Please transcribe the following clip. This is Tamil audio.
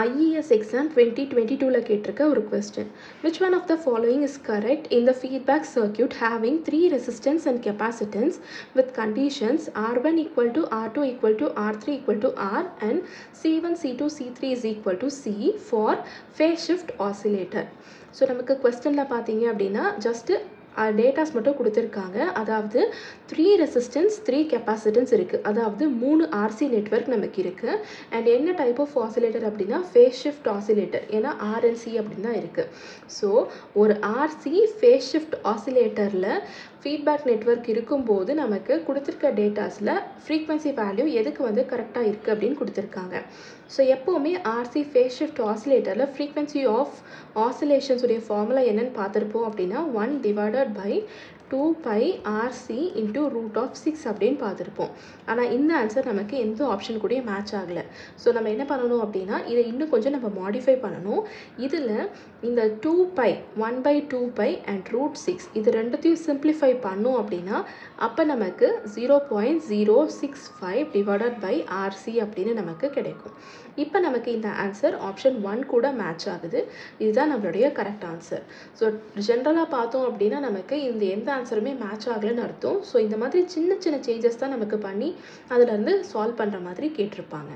IES exam 2022ல கேட்டிருக்க ஒரு question. Which one of the following is correct in the feedback circuit having three resistance and capacitance with conditions R1 equal to R2 equal to R3 equal to R and C1, C2, C3 is equal to C for phase shift oscillator. So நமக்கு கொஸ்டினில் பார்த்தீங்க அப்படின்னா ஜஸ்ட்டு டேட்டாஸ் மட்டும் கொடுத்துருக்காங்க. அதாவது 3 ரெசிஸ்டன்ஸ் 3 கெப்பாசிட்டன்ஸ் இருக்குது. அதாவது 3 ஆர்சி நெட்வொர்க் நமக்கு இருக்குது. அண்ட் என்ன டைப் ஆஃப் ஆசிலேட்டர் அப்படின்னா ஃபேஸ் ஷிஃப்ட் ஆசிலேட்டர். ஏன்னா ஆர்என்சி அப்படின்னு தான் இருக்குது. ஸோ ஒரு ஆர்சி ஃபேஸ் ஷிஃப்ட் ஆசிலேட்டரில் ஃபீட்பேக் நெட்வொர்க் இருக்கும்போது நமக்கு கொடுத்துருக்க டேட்டாஸில் ஃப்ரீக்வன்சி வேல்யூ எதுக்கு கரெக்டாக இருக்குது அப்படின்னு கொடுத்துருக்காங்க. ஸோ எப்போவுமே ஆர்சி ஃபேஸ் ஷிஃப்ட் ஆசிலேட்டரில் ஃப்ரீக்வன்சி ஆஃப் ஆசிலேஷன்ஸுடைய ஃபார்முலா என்னென்னு பார்த்துருப்போம் அப்படின்னா 1 divided by 2 pi RC into root of 6 அப்படின்னு பார்த்துருப்போம். ஆனால் இந்த ஆன்சர் நமக்கு எந்த ஆப்ஷன் கூட மேட்ச் ஆகலை. ஸோ நம்ம என்ன பண்ணணும் அப்படின்னா இதை இன்னும் கொஞ்சம் நம்ம மாடிஃபை பண்ணணும். இதில் இந்த 2 pi 1/2 pi and root 6 இது ரெண்டுத்தையும் சிம்பிளிஃபை பண்ணோம் அப்படின்னா அப்போ நமக்கு 0.065 divided by RC அப்படின்னு நமக்கு கிடைக்கும். இப்போ நமக்கு இந்த ஆன்சர் ஆப்ஷன் 1 கூட மேட்ச் ஆகுது. இதுதான் நம்மளுடைய கரெக்ட் ஆன்சர். ஸோ ஜென்ரலாக பார்த்தோம் அப்படின்னா நமக்கு இந்த எந்த ஆன்சருமே மேட்ச் ஆகலைன்னு அர்த்தம். ஸோ இந்த மாதிரி சின்ன சின்ன சேஞ்சஸ் தான் நமக்கு பண்ணி அதிலேருந்து சால்வ் பண்ணுற மாதிரி கேட்டிருப்பாங்க.